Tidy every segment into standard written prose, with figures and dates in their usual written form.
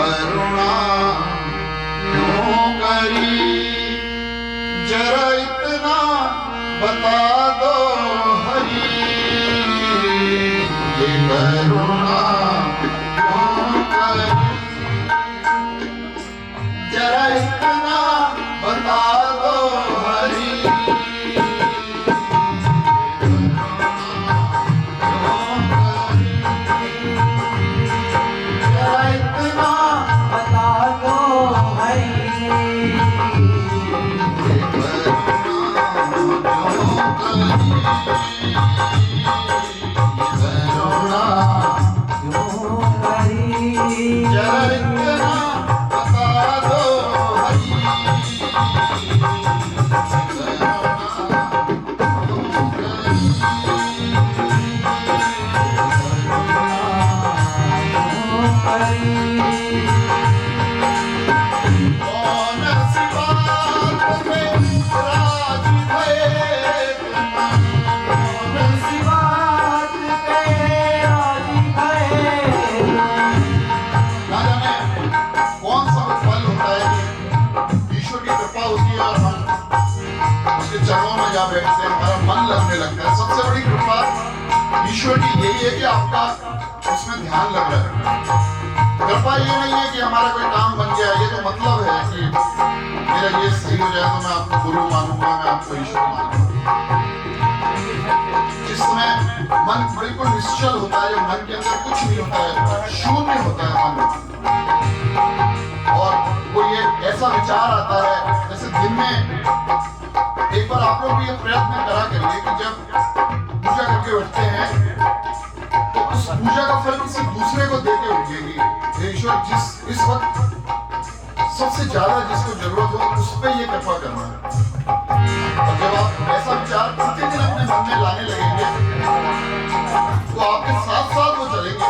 करुणा क्यों करी, जरा इतना बता दो हरी, ये करुणा क्यों करी, जरा इतना बता दो हरी, बैठते हैं, हमारा मन लगने लगता है। सबसे बड़ी कृपा ईश्वर की यही है कि आपका उसमें ध्यान लग रहा है। कृपा ये नहीं है कि हमारा कोई काम बन गया, ये तो मतलब है कि मेरा ये सही हो जाए तो मैं आपको गुरु मानूंगा, मैं आपको ईश्वर मानूंगा। जिस समय मन बिल्कुल निश्चल होता है, जब मन के अंदर कुछ नहीं होता है, शून्य होता है मन, और कोई एक ऐसा विचार आता है, जैसे दिन में एक बार आप लोग भी ये प्रयत्न करा करिए कि जब पूजा करके उठते हैं तो उस पूजा का फल किसी दूसरे को देके उठिएगी। ईश्वर इस वक्त सबसे ज्यादा जिसको जरूरत हो उस पर ये कृपा करना है। और जब आप ऐसा विचार प्रतिदिन अपने मन में लाने लगेंगे तो आपके साथ साथ वो चलेंगे।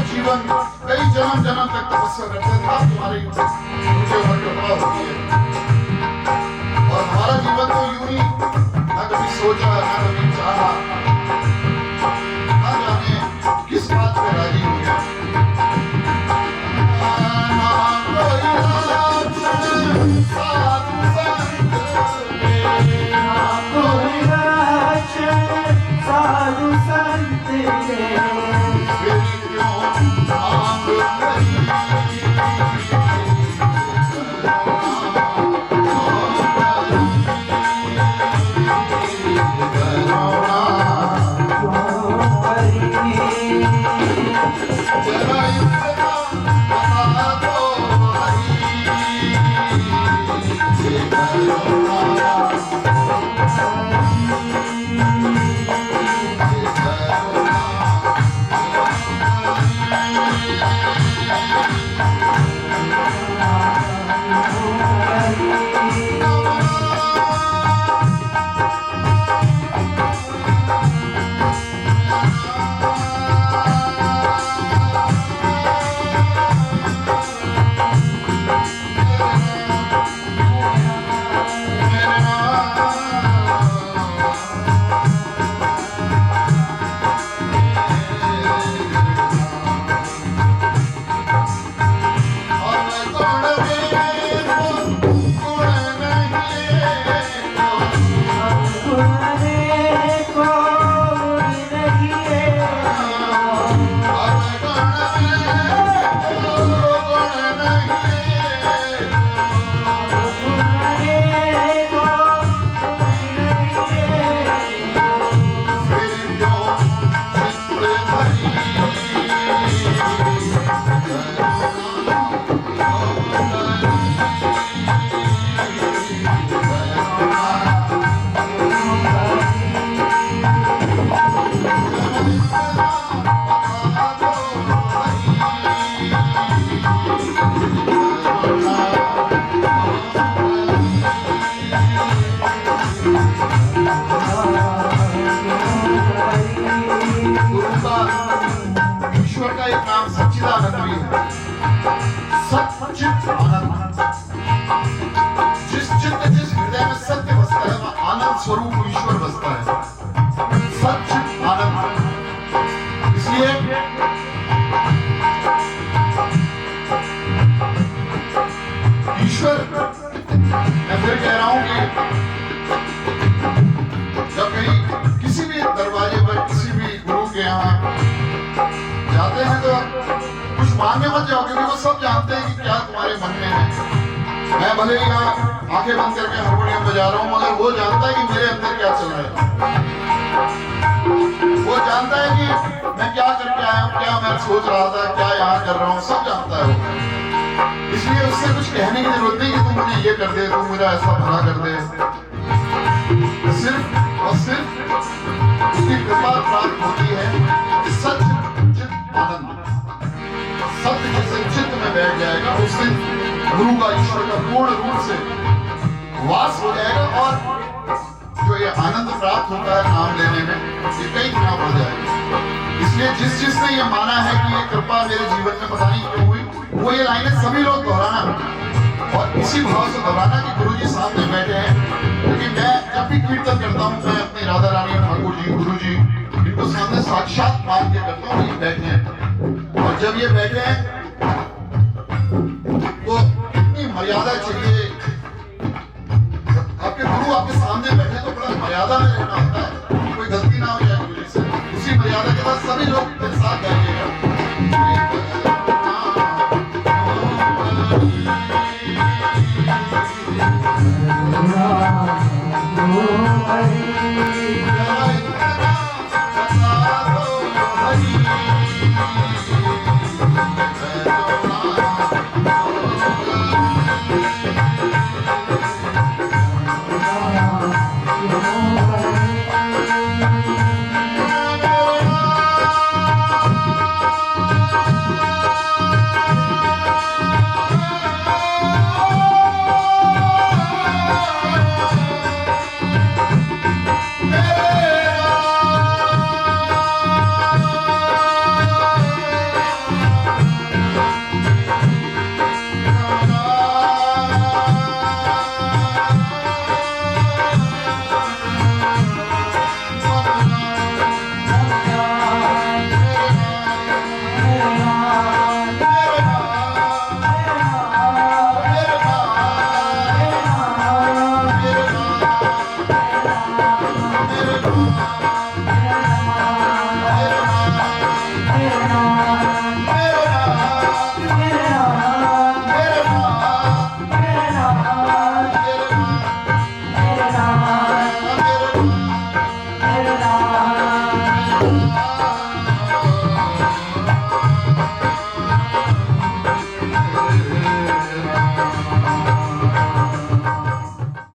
जीवन कई जन्म जन्म तक तपस्या करते थे, आप तुम्हारी उनके ऊपर कृपा होती है। और हमारा जीवन तो यूं ही ना कभी सोचा ना कभी चाहा, ना जाने किस बात पे राजी हो गया। साधु संत जरा इतना बता दो हरी, ये करुणा ईश्वर का एक नाम सच्चिदानंद भी है। सच्चित आनंद, जिस चित्त जिस हृदय में सत्य बसता है वह आनंद स्वरूप ईश्वर बसता है। सच्चित आनंद, इसलिए ईश्वर, मैं फिर कह रहा हूं कि जब कहीं किसी भी दरवाजे पर किसी भी गुरु के यहाँ जाते हैं तो कुछ मांगने मत जाओ, क्योंकि वो सब जानते हैं कि क्या तुम्हारे मन में है। मैं भले ही यहाँ आंखें बंद करके हारमोनियम बजा रहा हूँ, मगर वो जानता है कि मेरे अंदर क्या चल रहा है। वो जानता है कि मैं क्या करके आया हूँ, क्या मैं सोच रहा था, क्या यहाँ कर रहा हूँ, सब जानता है वो। इसलिए उससे कुछ कहने की जरूरत नहीं कि तुम मुझे ये कर दे, तुम मेरा ऐसा भला कर दे। सिर्फ और सिर्फ उसकी कृपा प्राप्त होती है। सच्चित आनंद, सत्य जिस चित्त में बैठ जाएगा उस दिन गुरु का, ईश्वर का पूर्ण रूप से वास हो जाएगा, और जो ये आनंद प्राप्त होता है नाम लेने में, ये कई गुना बढ़ जाएगा। इसलिए जिसने ये माना है कि ये कृपा मेरे जीवन में पता नहीं क्यों हुई, वो ये लाइनें सभी लोग दोहराना, और इसी भाव से दोहराना कि गुरु जी सामने बैठे हैं। क्योंकि मैं जब भी कीर्तन करता हूँ, मैं अपनी राधा रानी ठाकुर जी, गुरु जी, इनको सामने साक्षात मान के करता हूँ, ये बैठे हैं। और जब ये बैठे हैं तो इतनी मर्यादा चाहिए। आपके गुरु आपके सामने बैठे तो बड़ा मर्यादा में रहना होता है, कोई गलती ना हो जाए गुरु जी से। उसी मर्यादा के बाद सभी लोग मेरे साथ गाइएगा। Oh,